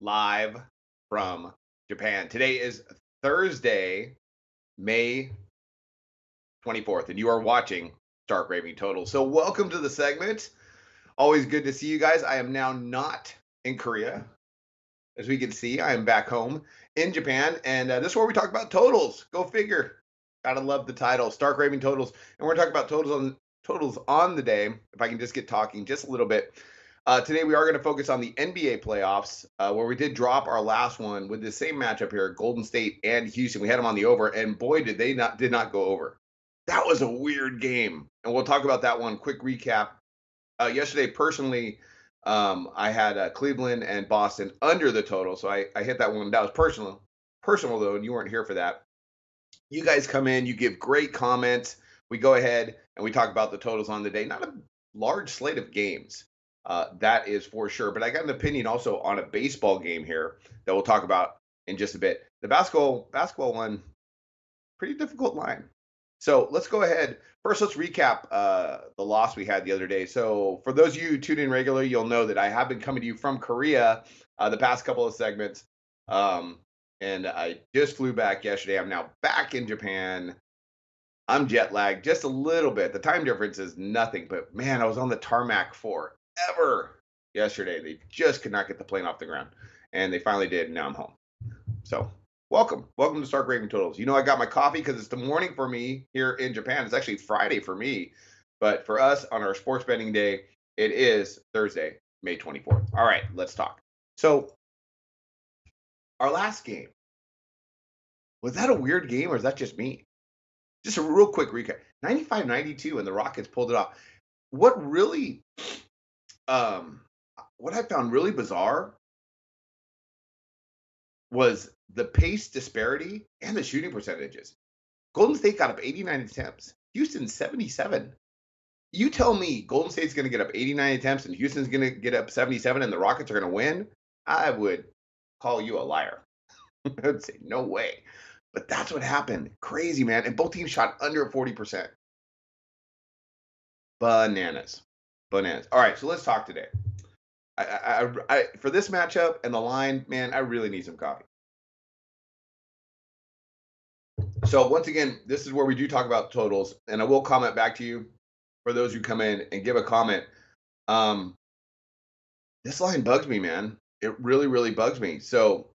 live from Japan. Today is Thursday, May 24th, and you are watching Stark Raving Total. So, welcome to the segment. Always good to see you guys. I am now not in Korea. As we can see, I am back home in Japan, and this is where we talk about totals. Go figure. Gotta love the title, Stark Raving Totals, and we're talking about totals on the day. If I can just get talking just a little bit. Today we are going to focus on the NBA playoffs, where we did drop our last one with the same matchup here, Golden State and Houston. We had them on the over, and boy, did not go over. That was a weird game, and we'll talk about that one. Quick recap. Yesterday, personally, I had Cleveland and Boston under the total, so I hit that one. That was personal though, and you weren't here for that. You guys come in, you give great comments. We go ahead and we talk about the totals on the day. Not a large slate of games, that is for sure. But I got an opinion also on a baseball game here that we'll talk about in just a bit. The basketball one, pretty difficult line. So let's go ahead. First, let's recap the loss we had the other day. So for those of you who tune in regularly, you'll know that I have been coming to you from Korea the past couple of segments. And I just flew back yesterday. I'm now back in Japan. I'm jet lagged just a little bit. The time difference is nothing, but man, I was on the tarmac forever yesterday. They just could not get the plane off the ground, and they finally did. And now I'm home. So welcome to Stark Raving Totals. You know, I got my coffee because it's the morning for me here in Japan. It's actually Friday for me, but for us on our sports betting day, it is Thursday, May 24th. All right, let's talk. So our last game, was that a weird game or is that just me? Just a real quick recap. 95-92 and the Rockets pulled it off. What really what I found really bizarre was the pace disparity and the shooting percentages. Golden State got up 89 attempts. Houston 77. You tell me Golden State's going to get up 89 attempts and Houston's going to get up 77 and the Rockets are going to win? I would call you a liar. I would say no way. But that's what happened. Crazy, man. And both teams shot under 40%. Bananas. Bananas. All right, so let's talk today. I for this matchup and the line, man, I really need some coffee. So once again, this is where we do talk about totals, and I will comment back to you for those who come in and give a comment. Um, this line bugs me, man. It really, really bugs me. So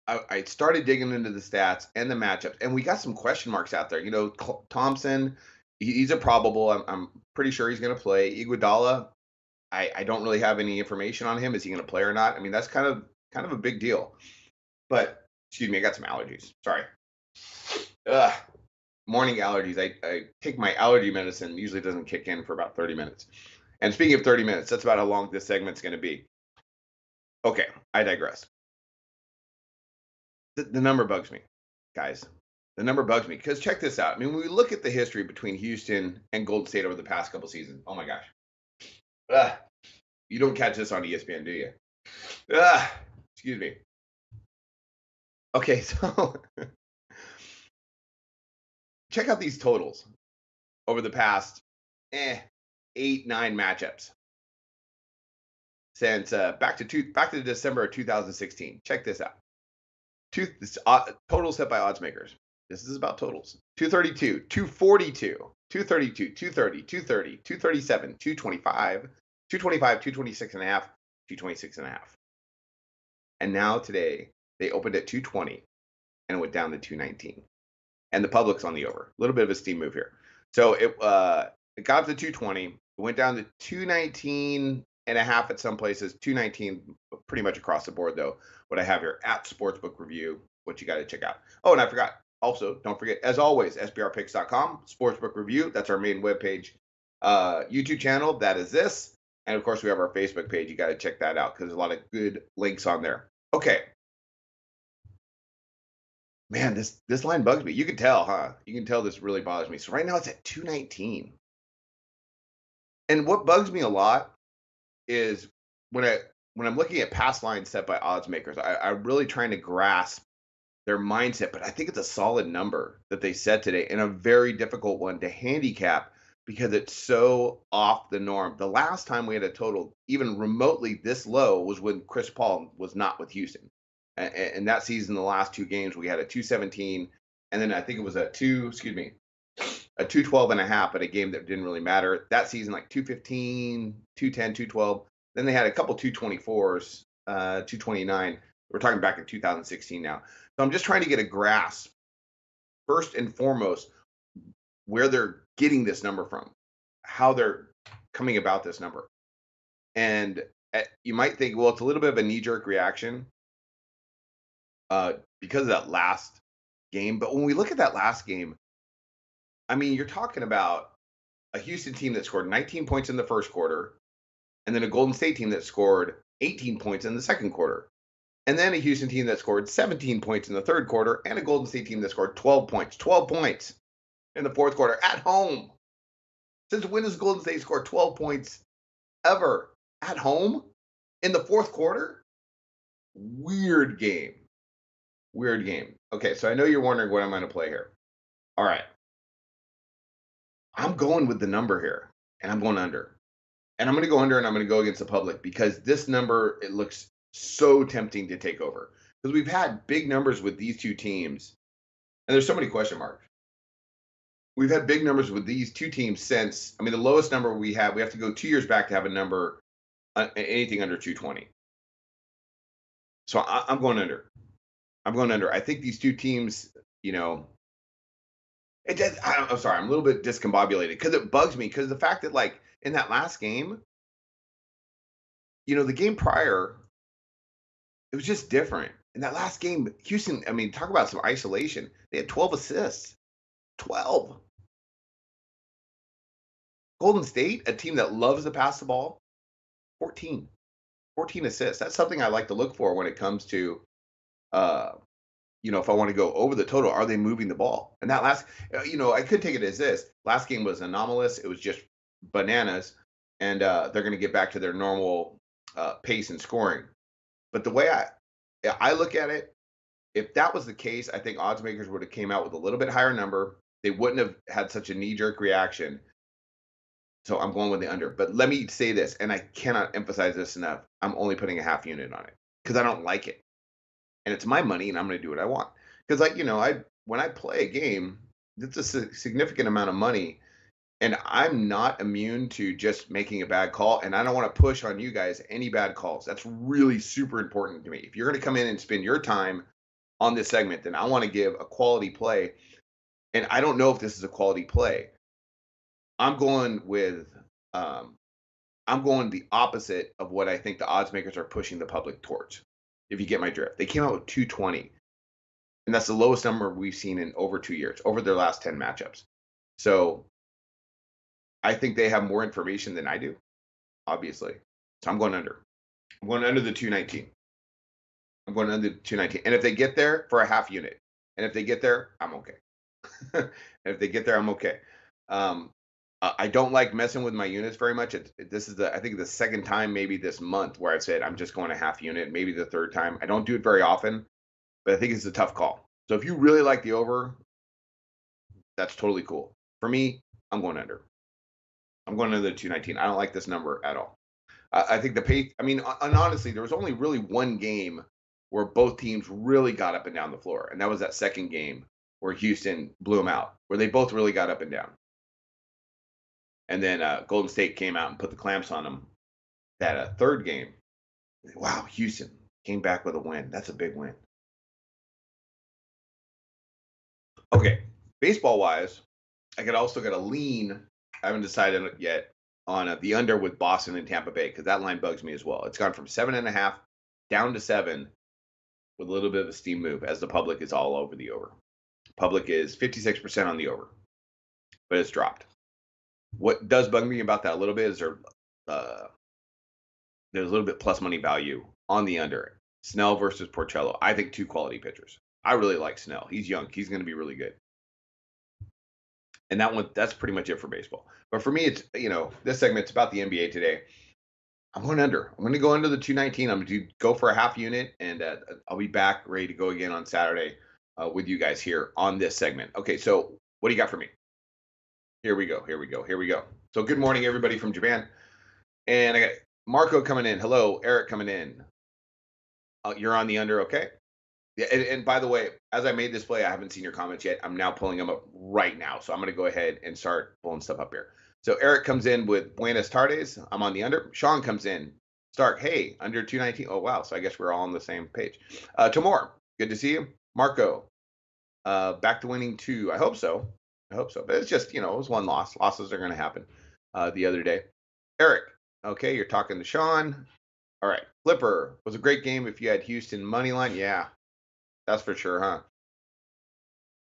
I started digging into the stats and the matchups, and we got some question marks out there. You know, Thompson, he's a probable. I'm pretty sure he's going to play. Iguodala, I don't really have any information on him. Is he going to play or not? I mean, that's kind of a big deal. But excuse me, I got some allergies. Sorry. Ugh. Morning allergies. I take my allergy medicine. Usually doesn't kick in for about 30 minutes. And speaking of 30 minutes, that's about how long this segment's going to be. Okay, I digress. The number bugs me, guys. The number bugs me because check this out. I mean, when we look at the history between Houston and Golden State over the past couple seasons, oh my gosh. Ugh. You don't catch this on ESPN, do you? Ugh. Excuse me. Okay, so check out these totals over the past 8, 9 matchups since back to December of 2016. Check this out. Totals set by odds makers. This is about totals. 232, 242, 232, 230, 230, 237, 225, 225, 226 and a half, 226 and a half. And now today they opened at 220 and it went down to 219. And the public's on the over. A little bit of a steam move here. So it got up to 220, it went down to 219 and a half at some places, 219 pretty much across the board though. What I have here at Sportsbook Review, what you got to check out. Oh, and I forgot. Also, don't forget, as always, sbrpicks.com, Sportsbook Review. That's our main webpage. YouTube channel, that is this. And of course, we have our Facebook page. You got to check that out because there's a lot of good links on there. Okay. Man, this line bugs me. You can tell, huh? You can tell this really bothers me. So right now it's at 219. And what bugs me a lot is when I'm looking at past lines set by odds makers, I'm really trying to grasp their mindset, but I think it's a solid number that they set today and a very difficult one to handicap because it's so off the norm. The last time we had a total even remotely this low was when Chris Paul was not with Houston. And that season, the last two games, we had a 217, and then I think it was a 212 and a half at a game that didn't really matter. That season, like 215, 210, 212. Then they had a couple 224s, 229. We're talking back in 2016 now. So I'm just trying to get a grasp, first and foremost, where they're getting this number from, how they're coming about this number. And you might think, well, it's a little bit of a knee jerk reaction because of that last game. But when we look at that last game, I mean, you're talking about a Houston team that scored 19 points in the first quarter, and then a Golden State team that scored 18 points in the second quarter, and then a Houston team that scored 17 points in the third quarter, and a Golden State team that scored 12 points. 12 points in the fourth quarter at home. Since when has Golden State scored 12 points ever at home in the fourth quarter? Weird game. Weird game. Okay, so I know you're wondering what I'm going to play here. All right. I'm going with the number here, and I'm going under. And I'm going to go under, and I'm going to go against the public because this number, it looks so tempting to take over. Because we've had big numbers with these two teams, and there's so many question marks. We've had big numbers with these two teams since, I mean, the lowest number we have to go 2 years back to have a number, anything under 220. So I'm going under. I'm going under. I think these two teams, I'm sorry, I'm a little bit discombobulated because it bugs me because the fact that, like, in that last game, the game prior, it was just different. In that last game, Houston, I mean, talk about some isolation. They had 12 assists. 12. Golden State, a team that loves to pass the ball, 14. 14 assists. That's something I like to look for when it comes to, if I want to go over the total, are they moving the ball? And that last, I could take it as this. Last game was anomalous. It was just bananas. And they're going to get back to their normal pace and scoring. But the way I look at it, if that was the case, I think odds makers would have came out with a little bit higher number. They wouldn't have had such a knee-jerk reaction. So I'm going with the under. But let me say this, and I cannot emphasize this enough. I'm only putting a half unit on it because I don't like it. And it's my money, and I'm going to do what I want. Because, when I play a game, it's a significant amount of money, and I'm not immune to just making a bad call. And I don't want to push on you guys any bad calls. That's really super important to me. If you're going to come in and spend your time on this segment, then I want to give a quality play. And I don't know if this is a quality play. I'm going the opposite of what I think the odds makers are pushing the public towards. If you get my drift, they came out with 220, and that's the lowest number we've seen in over 2 years, over their last 10 matchups. So I think they have more information than I do, obviously. So I'm going under. I'm going under the 219. I'm going under the 219. And if they get there, for a half unit. And if they get there, I'm okay. And if they get there, I'm okay. I don't like messing with my units very much. This is I think the second time maybe this month where I've said I'm just going a half unit, maybe the third time. I don't do it very often, but I think it's a tough call. So if you really like the over, that's totally cool. For me, I'm going under. I'm going under the 219. I don't like this number at all. I think the pace, and honestly, there was only really one game where both teams really got up and down the floor, and that was that second game where Houston blew them out, where they both really got up and down. And then Golden State came out and put the clamps on them. That third game, wow, Houston came back with a win. That's a big win. Okay, baseball-wise, I could also get a lean. I haven't decided yet on the under with Boston and Tampa Bay because that line bugs me as well. It's gone from 7.5 down to 7 with a little bit of a steam move as the public is all over the over. Public is 56% on the over, but it's dropped. What does bug me about that a little bit is there's a little bit plus money value on the under. Snell versus Porcello. I think two quality pitchers. I really like Snell. He's young. He's going to be really good. And that's pretty much it for baseball. But for me, it's, this segment's about the NBA today. I'm going under. I'm going to go under the 219. I'm going to go for a half unit, and I'll be back ready to go again on Saturday with you guys here on this segment. Okay, so what do you got for me? Here we go. Here we go. Here we go. So good morning, everybody from Japan. And I got Marco coming in. Hello, Eric coming in. You're on the under, okay? Yeah. And by the way, as I made this play, I haven't seen your comments yet. I'm now pulling them up right now. So I'm going to go ahead and start pulling stuff up here. So Eric comes in with Buenas tardes. I'm on the under. Sean comes in. Stark, hey, under 219. Oh, wow. So I guess we're all on the same page. Tamor, good to see you. Marco, back to winning too. I hope so. I hope so. But it's just, it was one loss. Losses are going to happen the other day. Eric, okay, you're talking to Sean. All right. Flipper was a great game if you had Houston money line. Yeah, that's for sure,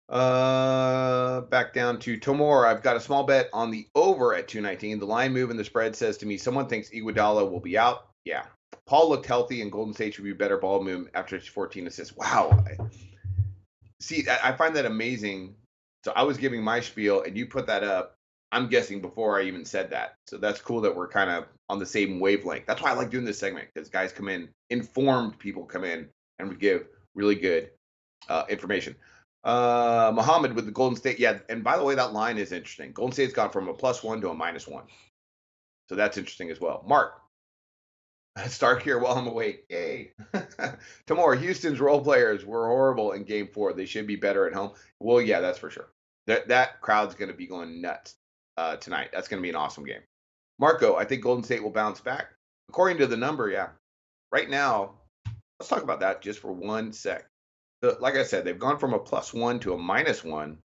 huh? Back down to Tomor. I've got a small bet on the over at 219. The line move and the spread says to me, someone thinks Iguodala will be out. Yeah. Paul looked healthy and Golden State should be better ball movement after his 14 assists. Wow. See, I find that amazing. So I was giving my spiel and you put that up, I'm guessing before I even said that. So that's cool that we're kind of on the same wavelength. That's why I like doing this segment because guys come in, informed people come in and we give really good information. Muhammad with the Golden State. Yeah. And by the way, that line is interesting. Golden State's gone from a +1 to a -1. So that's interesting as well. Mark, Stark here while I'm awake. Yay. Tomorrow, Houston's role players were horrible in game 4. They should be better at home. Well, yeah, that's for sure. That crowd's going to be going nuts tonight. That's going to be an awesome game. Marco, I think Golden State will bounce back. According to the number, yeah. Right now, let's talk about that just for 1 sec. Like I said, they've gone from a +1 to a -1,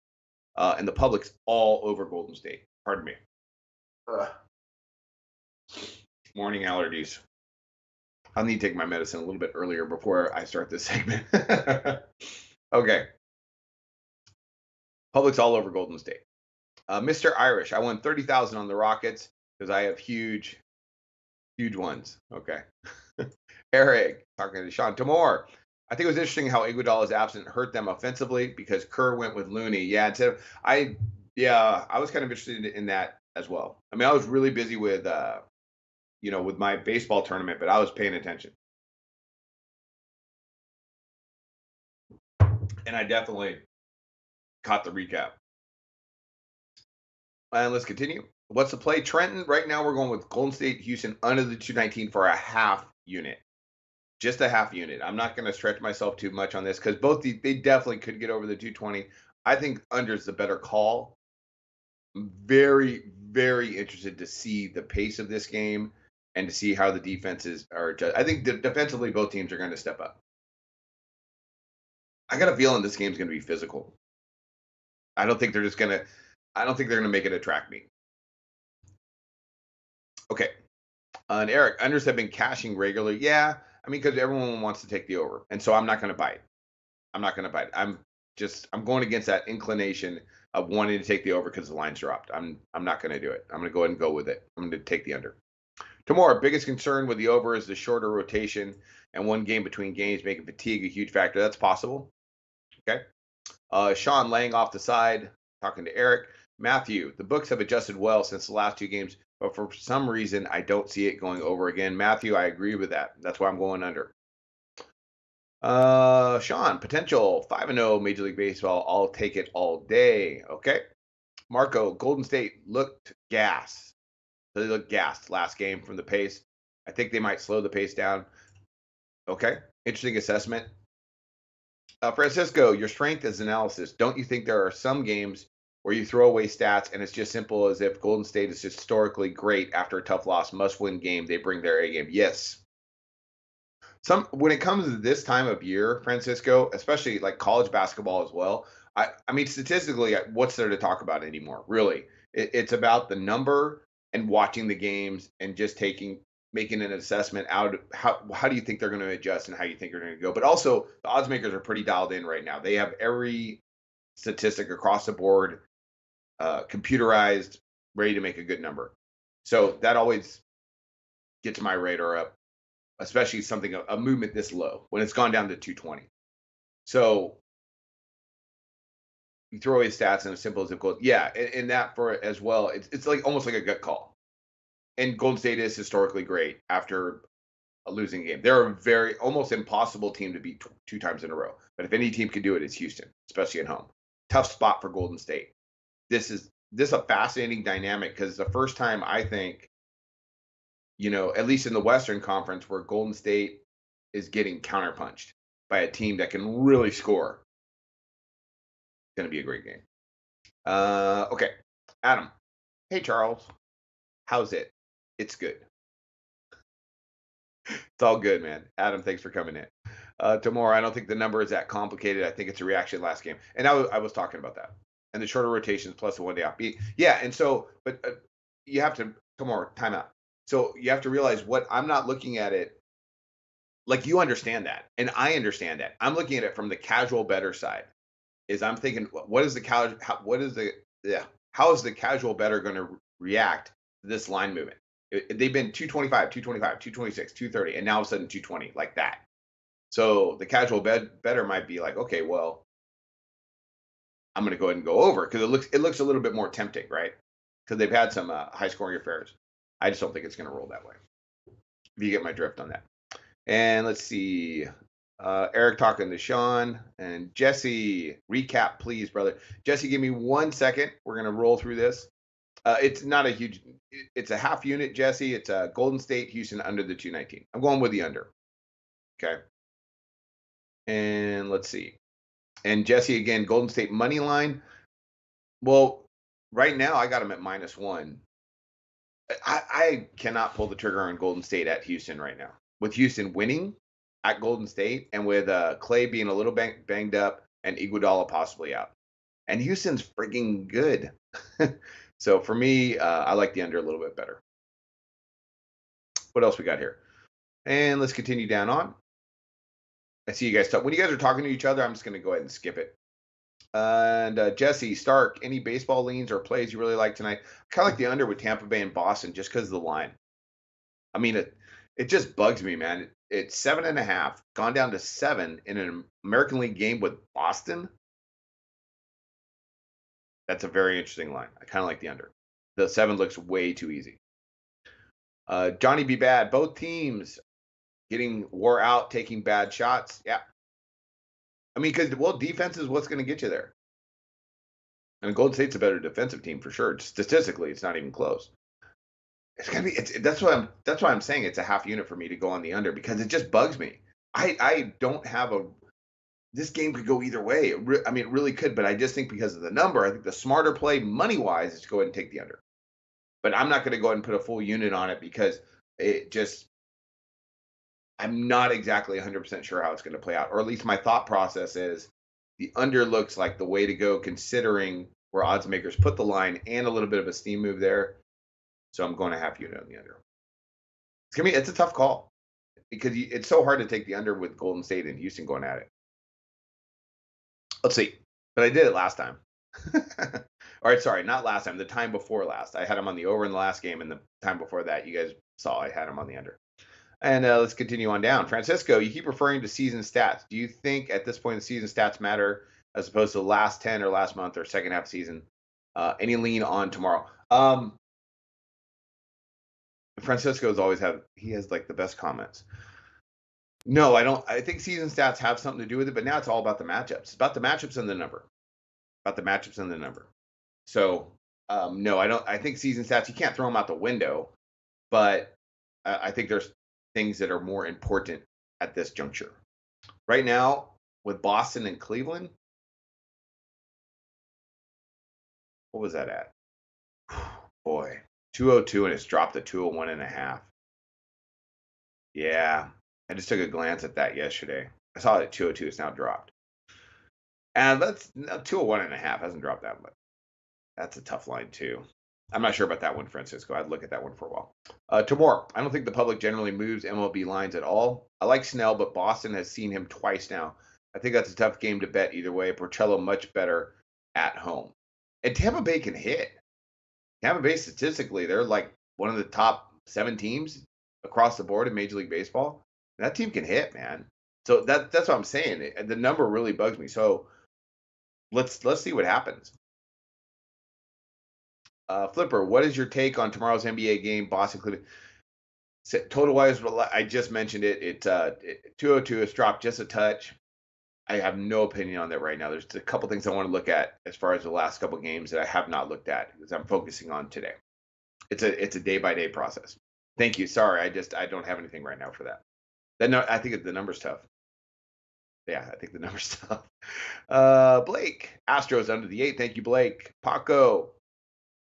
and the public's all over Golden State. Pardon me. Ugh. Morning allergies. I'll need to take my medicine a little bit earlier before I start this segment. Okay. Public's all over Golden State. Mr. Irish, I won 30,000 on the Rockets because I have huge ones. Okay. Eric, talking to Sean Tamor. I think it was interesting how Iguodala's absence hurt them offensively because Kerr went with Looney. Yeah, I was kind of interested in that as well. I mean, I was really busy with with my baseball tournament, but I was paying attention. And I definitely caught the recap. And let's continue. What's the play? Trenton, right now we're going with Golden State, Houston under the 219 for a half unit. Just a half unit. I'm not going to stretch myself too much on this because they definitely could get over the 220. I think under is the better call. I'm very, very interested to see the pace of this game and to see how the defenses are. I think defensively, both teams are going to step up. I got a feeling this game's going to be physical. I don't think they're going to make it a track meet. Okay. And Eric, unders have been cashing regularly. Yeah. I mean, because everyone wants to take the over. And so I'm not going to bite. I'm going against that inclination of wanting to take the over because the line's dropped. I'm not going to do it. I'm going to go ahead and go with it. I'm going to take the under. Tomorrow, biggest concern with the over is the shorter rotation and one game between games making fatigue a huge factor. That's possible. Okay. Sean laying off the side, talking to Eric. Matthew, the books have adjusted well since the last 2 games, but for some reason, I don't see it going over again. Matthew, I agree with that. That's why I'm going under. Sean, potential 5-0 Major League Baseball. I'll take it all day. Okay. Marco, Golden State looked gassed. They looked gassed last game from the pace. I think they might slow the pace down. Okay. Interesting assessment. Francisco, your strength is analysis. Don't you think there are some games where you throw away stats and it's just simple as if Golden State is historically great after a tough loss, must-win game, they bring their A game? Yes. When it comes to this time of year, Francisco, especially like college basketball as well, I mean, statistically, what's there to talk about anymore? Really, it's about the number and watching the games and just making an assessment out. How do you think they're going to adjust and how you think they're going to go? But also, the odds makers are pretty dialed in right now. They have every statistic across the board, computerized, ready to make a good number. So that always gets my radar up, especially a movement this low when it's gone down to 220. So you throw away stats and as simple as it goes. Yeah, and that for it as well, it's like almost like a gut call. And Golden State is historically great after a losing game. They're a very almost impossible team to beat 2 times in a row. But if any team can do it, it's Houston, especially at home. Tough spot for Golden State. This is this is a fascinating dynamic because the first time I think, at least in the Western Conference, where Golden State is getting counterpunched by a team that can really score. It's going to be a great game. Okay, Adam. Hey, Charles. How's it? It's good. It's all good, man. Adam, thanks for coming in. Tomorrow, I don't think the number is that complicated. I think it's a reaction last game, and I was talking about that, and the shorter rotations plus the 1 day off. Yeah, and so, but you have to tomorrow timeout. So you have to realize what I'm not looking at it like you understand that, and I understand that. I'm looking at it from the casual better side. Is I'm thinking, what is the yeah, how is the casual better going to react to this line movement? They've been 225, 225, 226, 230, and now all of a sudden 220 like that. So the casual better might be like, okay, well, I'm going to go ahead and go over because it looks a little bit more tempting, right? Because they've had some high scoring affairs. I just don't think it's going to roll that way. If you get my drift on that. And let's see. Eric talking to Sean and Jesse. Recap, please, brother. Jesse, give me 1 second. We're going to roll through this. It's not a huge, it's a half unit, Jesse. It's a Golden State, Houston under the 219. I'm going with the under. Okay. And let's see. And Jesse, again, Golden State money line. Well, right now I got them at -1. I cannot pull the trigger on Golden State at Houston right now. With Houston winning at Golden State and with Clay being a little banged up and Iguodala possibly out. And Houston's freaking good. So for me, I like the under a little bit better. What else we got here? And let's continue down on. I see you guys talk. When you guys are talking to each other, I'm just going to go ahead and skip it. And Jesse, Stark, any baseball leans or plays you really like tonight? Kind of like the under with Tampa Bay and Boston just because of the line. I mean, it just bugs me, man. It's 7.5, gone down to 7 in an American League game with Boston. That's a very interesting line. I kind of like the under. The 7 looks way too easy. Johnny B. Bad, both teams getting wore out, taking bad shots. Yeah. I mean, because, well, defense is what's going to get you there. And Golden State's a better defensive team for sure. Statistically, it's not even close. It's gonna be. That's why I'm saying it's a half unit for me to go on the under because it just bugs me. I don't have a. This game could go either way. I mean, it really could, but I just think because of the number, I think the smarter play money wise is to go ahead and take the under. But I'm not going to go ahead and put a full unit on it because it just. I'm not exactly 100% sure how it's going to play out, or at least my thought process is the under looks like the way to go considering where odds makers put the line and a little bit of a steam move there. So I'm going to half unit on the under. It's a tough call because it's so hard to take the under with Golden State and Houston going at it. Let's see, but I did it last time. All right, sorry, not last time. The time before last, I had him on the over in the last game, and the time before that, you guys saw I had him on the under. And let's continue on down. Francisco, you keep referring to season stats. Do you think at this point the season stats matter as opposed to the last 10 or last month or second half season? Any lean on tomorrow? Francisco's always he has like the best comments. No, I don't. I think season stats have something to do with it, but now it's all about the matchups. It's about the matchups and the number. About the matchups and the number. So, no, I don't. I think season stats, you can't throw them out the window, but I think there's things that are more important at this juncture. Right now, with Boston and Cleveland, what was that at? Boy, 202 and it's dropped to 201.5. Yeah, I just took a glance at that yesterday. I saw that 202 is now dropped. And that's 201.5 hasn't dropped that much. That's a tough line too. I'm not sure about that one, Francisco. I'd look at that one for a while. Tomorrow, I don't think the public generally moves MLB lines at all. I like Snell, but Boston has seen him twice now. I think that's a tough game to bet either way. Porcello much better at home. And Tampa Bay can hit. Tampa Bay, statistically, they're like one of the top 7 teams across the board in Major League Baseball. And that team can hit, man. So that's what I'm saying. The number really bugs me. So let's see what happens. Flipper, what is your take on tomorrow's NBA game, Boston Cleveland? Total wise, I just mentioned it. It's 202. It's dropped just a touch. I have no opinion on that right now. There's a couple things I want to look at as far as the last couple games that I have not looked at because I'm focusing on today. It's a day by day process. Thank you. Sorry, I don't have anything right now for that. No, I think the number's tough. Yeah, I think the number's tough. Blake, Astros under the 8. Thank you, Blake. Paco,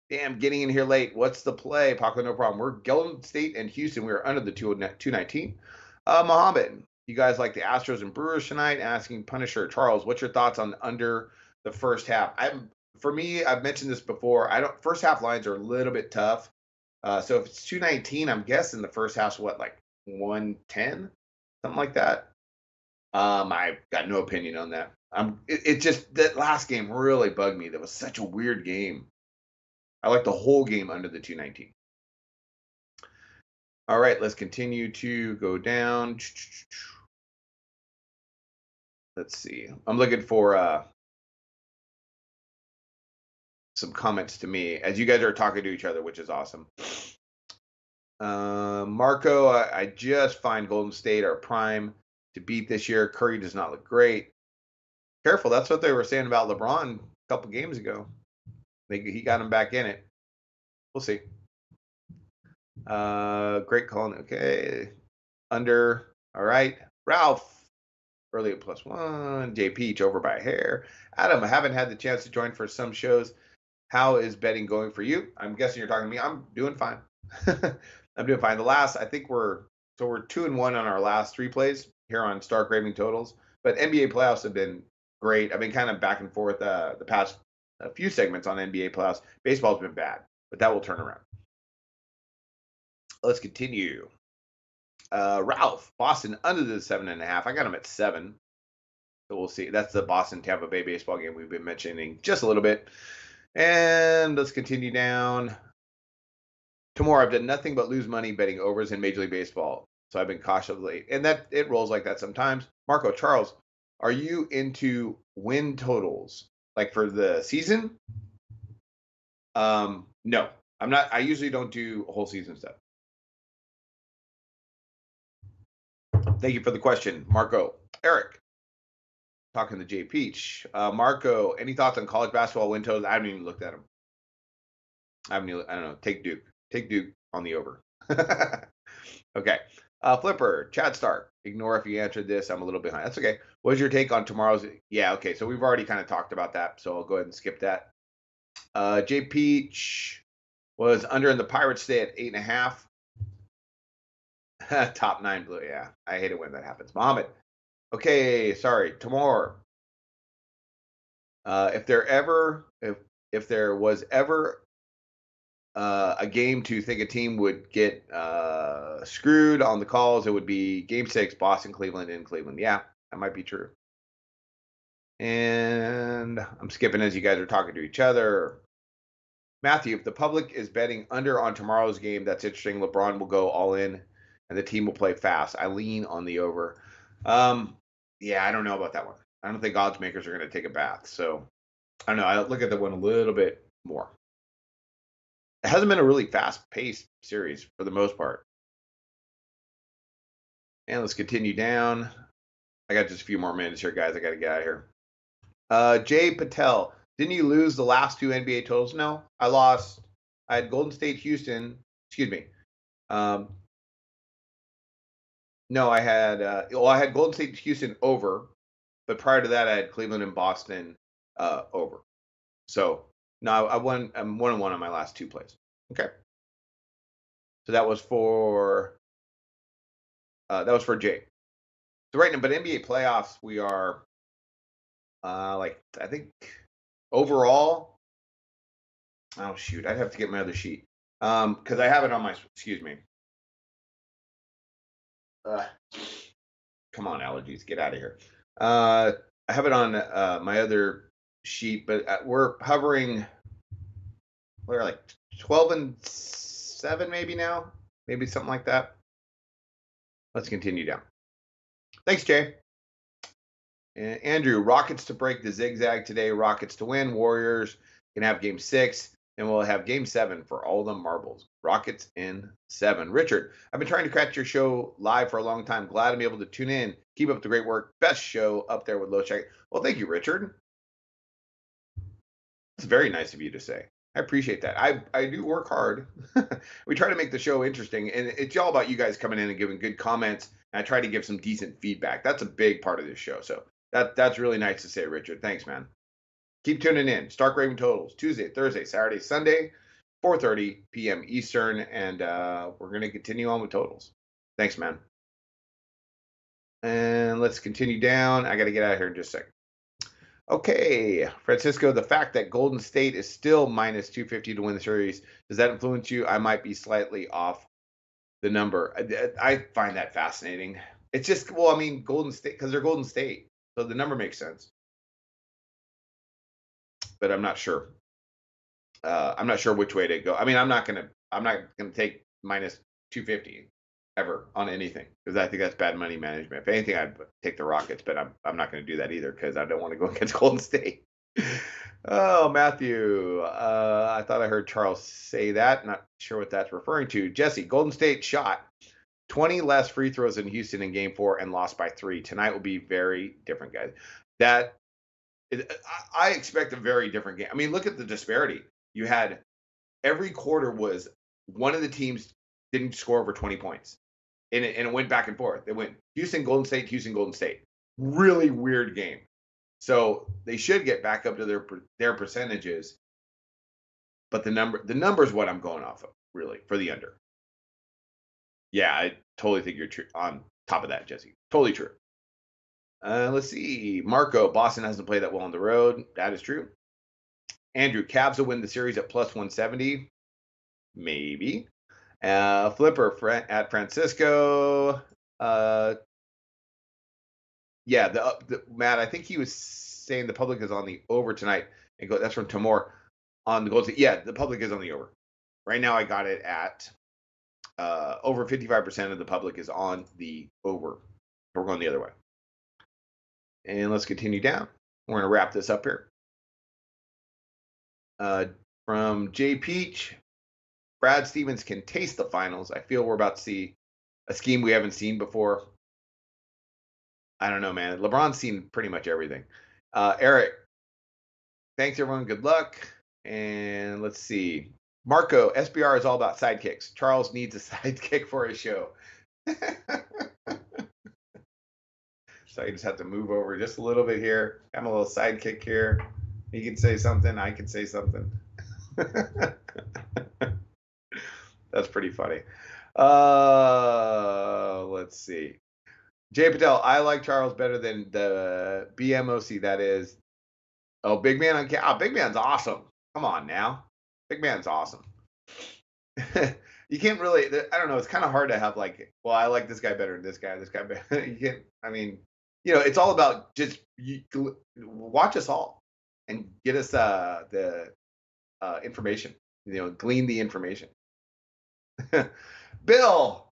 damn, getting in here late. What's the play? Paco, no problem. We're Golden State and Houston. We are under the 219. Mohammed, you guys like the Astros and Brewers tonight? Asking Punisher Charles, what's your thoughts on under the first half? For me, I've mentioned this before. I don't first half lines are a little bit tough. So if it's 219, I'm guessing the first half's what, like 110, something like that. I've got no opinion on that. It just that last game really bugged me. That was such a weird game. I like the whole game under the 219. All right, let's continue to go down. Let's see. I'm looking for some comments to me as you guys are talking to each other, which is awesome. Marco, I just find Golden State are prime to beat this year. Curry does not look great. Careful, that's what they were saying about LeBron a couple games ago. He got him back in it. We'll see. Great calling. Okay. Under. All right. Ralph. Early at +1. J Peach over by a hair. Adam, I haven't had the chance to join for some shows. How is betting going for you? I'm guessing you're talking to me. I'm doing fine. I'm doing fine. I think we're 2-1 on our last 3 plays here on Stark Raving Totals. But NBA playoffs have been great. I've been kind of back and forth the past few segments on NBA playoffs. Baseball's been bad, but that will turn around. Let's continue. Ralph, Boston under the 7.5. I got him at 7. So we'll see. That's the Boston Tampa Bay baseball game we've been mentioning just a little bit. And let's continue down. Tomorrow, I've done nothing but lose money betting overs in Major League Baseball. So I've been cautiously, and that it rolls like that sometimes. Marco, Charles, are you into win totals like for the season? No, I'm not. I usually don't do whole season stuff. Thank you for the question, Marco. Eric, talking to Jay Peach. Marco, any thoughts on college basketball win totals? I haven't even looked at them. I don't know. Take Duke. Take Duke on the over. Okay. Flipper, Chad Stark. Ignore if you answered this. I'm a little behind. That's okay. What's your take on tomorrow's? Yeah, okay. So we've already kind of talked about that. So I'll go ahead and skip that. Jay Peach was under in the Pirates stay at 8.5. Top 9 blue. Yeah, I hate it when that happens. Mohammed. Okay, sorry. Tomorrow. If there was ever a game to think a team would get screwed on the calls, it would be Game 6, Boston, Cleveland, in Cleveland. Yeah, that might be true. And I'm skipping as you guys are talking to each other. Matthew, if the public is betting under on tomorrow's game, that's interesting. LeBron will go all in, and the team will play fast. I lean on the over. Yeah, I don't know about that one. I don't think odds makers are going to take a bath. So I don't know. I look at that one a little bit more. It hasn't been a really fast-paced series for the most part. And let's continue down. I got just a few more minutes here, guys. I got to get out of here. Jay Patel, didn't you lose the last 2 NBA totals? No, I lost. I had Golden State, Houston. Excuse me. No, I had Golden State, Houston over, but prior to that, I had Cleveland and Boston over. So no, I'm 1-1 on my last 2 plays. Okay. So that was for Jay. So right now, but NBA playoffs, we are I think overall. Oh shoot, I'd have to get my other sheet because I have it on my. Excuse me. Come on, allergies, get out of here. I have it on my other sheet, but we're hovering. We're like 12-7 maybe now, maybe something like that. Let's continue down. Thanks, Jay. And Andrew, Rockets to break the zigzag today. Rockets to win. Warriors can have game 6. and we'll have game 7 for all the marbles. Rockets in 7. Richard, I've been trying to catch your show live for a long time. Glad to be able to tune in. Keep up the great work. Best show up there with Low Check. Well, thank you, Richard. It's very nice of you to say. I appreciate that. I do work hard. We try to make the show interesting, and it's all about you guys coming in and giving good comments. And I try to give some decent feedback. That's a big part of this show. So that's really nice to say, Richard. Thanks, man. Keep tuning in. Stark Raving Totals Tuesday, Thursday, Saturday, Sunday, 4:30 p.m. Eastern, and we're going to continue on with totals. Thanks, man. And let's continue down. I got to get out of here in just a second. Okay, Francisco, the fact that Golden State is still minus 250 to win the series, does that influence you? I might be slightly off the number. I find that fascinating. It's just, well, I mean, Golden State, because they're Golden State. So the number makes sense. But I'm not sure. I'm not sure which way to go. I mean, I'm not gonna take minus 250 ever on anything because I think that's bad money management. If anything, I'd take the Rockets, but I'm not going to do that either because I don't want to go against Golden State. Oh, Matthew, I thought I heard Charles say that. Not sure what that's referring to. Jesse, Golden State shot 20 less free throws in Houston in Game 4 and lost by 3. Tonight will be very different, guys. I expect a very different game. I mean, look at the disparity. You had every quarter was one of the teams didn't score over 20 points. And it went back and forth. It went Houston, Golden State, Houston, Golden State. Really weird game. So they should get back up to their percentages. But the number is what I'm going off of, really, for the under. Yeah, I totally think you're true on top of that, Jesse. Totally true. Let's see. Marco, Boston hasn't played that well on the road. That is true. Andrew, Cavs will win the series at plus 170. Maybe. Flipper at Francisco. Yeah, Matt, I think he was saying the public is on the over tonight. And that's from Timor on the Golden State. Yeah, the public is on the over. Right now, I got it at over 55% of the public is on the over. We're going the other way. And let's continue down. We're going to wrap this up here. From J. Peach, Brad Stevens can taste the finals. I feel we're about to see a scheme we haven't seen before. I don't know, man. LeBron's seen pretty much everything. Eric, thanks, everyone. Good luck. And let's see. Marco, SBR is all about sidekicks. Charles needs a sidekick for his show. So I just have to move over just a little bit here. I'm a little sidekick here. He can say something. I can say something. That's pretty funny. Let's see. Jay Patel, I like Charles better than the BMOC. That is, Big Man on Big Man's awesome. Come on now, Big Man's awesome. You can't really. I don't know. It's kind of hard to have like, well, I like this guy better than this guy. This guy better. You can't. I mean, it's all about just watch us all and get us the information. Glean the information. Bill,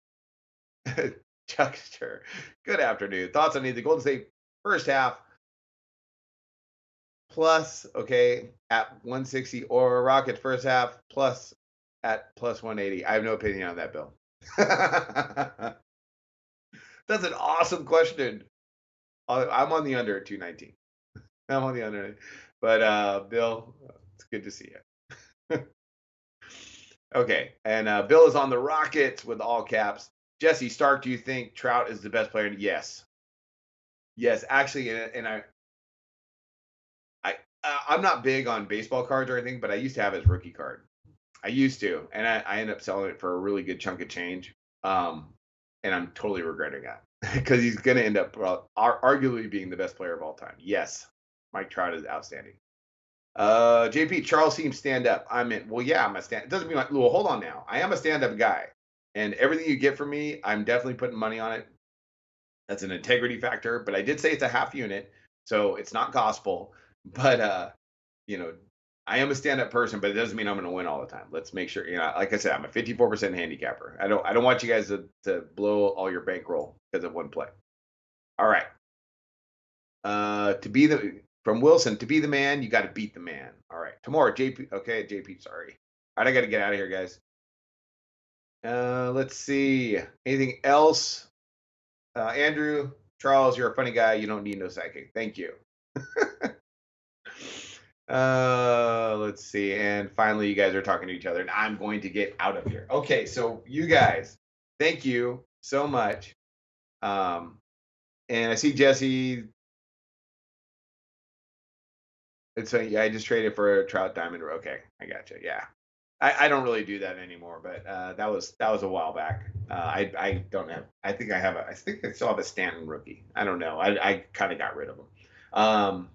Chuckster, good afternoon. Thoughts on the Golden State first half plus, okay, at 160 or Rockets first half plus at plus 180? I have no opinion on that, Bill. That's an awesome question. I'm on the under at 219. I'm on the under. But Bill, it's good to see you. Okay, and Bill is on the Rockets with all caps. Jesse Stark, do you think Trout is the best player? Yes. Yes, actually, and I'm not big on baseball cards or anything, but I used to have his rookie card. I used to, and I ended up selling it for a really good chunk of change. And I'm totally regretting that because he's going to end up arguably being the best player of all time. Yes, Mike Trout is outstanding. JP, Charles seems stand up. I'm in. Well, yeah, I'm a stand. It doesn't mean like, well, hold on now. I am a stand up guy, and everything you get from me, I'm definitely putting money on it. That's an integrity factor, but I did say it's a half unit, so it's not gospel. But I am a stand up person, but it doesn't mean I'm going to win all the time. Let's make sure. Like I said, I'm a 54% handicapper. I don't want you guys to blow all your bankroll because of one play. All right. To be the From Wilson, to be the man, you got to beat the man. All right. Tomorrow, JP. Okay, JP, sorry. All right, I got to get out of here, guys. Let's see. Anything else? Andrew, Charles, you're a funny guy. You don't need no psychic. Thank you. Let's see. And finally, you guys are talking to each other, and I'm going to get out of here. Okay, so you guys, thank you so much. And I see Jesse. It's yeah, I just traded for a Trout Diamond. Okay, I gotcha. Yeah, I don't really do that anymore, but that was a while back. I don't have. I think I think I still have a Stanton rookie. I don't know. I kind of got rid of him.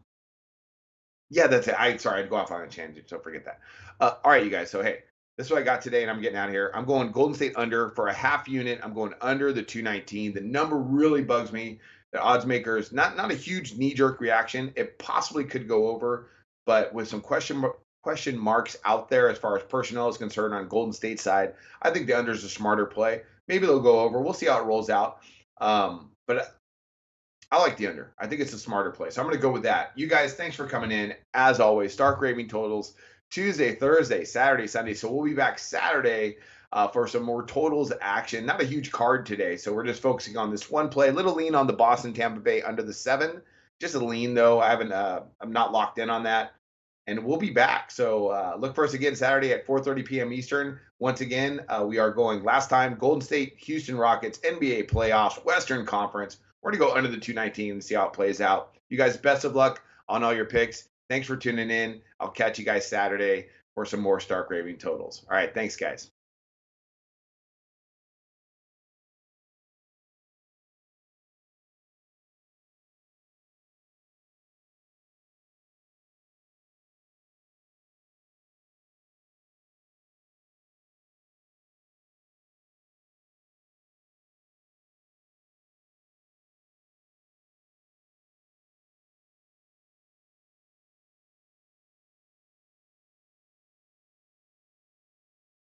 Yeah, that's it. Sorry, I'd go off on a tangent, so forget that. All right, you guys. So hey, this is what I got today, and I'm getting out of here. I'm going Golden State under for a half unit. I'm going under the 219. The number really bugs me. The odds makers, not a huge knee jerk reaction. It possibly could go over, but with some question marks out there as far as personnel is concerned on Golden State side, I think the under is a smarter play. Maybe they'll go over. We'll see how it rolls out. But I like the under. I think it's a smarter play. So I'm going to go with that. You guys, thanks for coming in. As always, Stark Raving Totals Tuesday, Thursday, Saturday, Sunday. So we'll be back Saturday for some more totals action. Not a huge card today. So we're just focusing on this one play. A little lean on the Boston Tampa Bay under the 7. Just a lean, though. I'm not locked in on that. And we'll be back. So look for us again Saturday at 4:30 p.m. Eastern. Once again, we are going last time Golden State, Houston Rockets, NBA playoffs, Western Conference. We're going to go under the 219 and see how it plays out. You guys, best of luck on all your picks. Thanks for tuning in. I'll catch you guys Saturday for some more Stark Raving Totals. All right. Thanks, guys.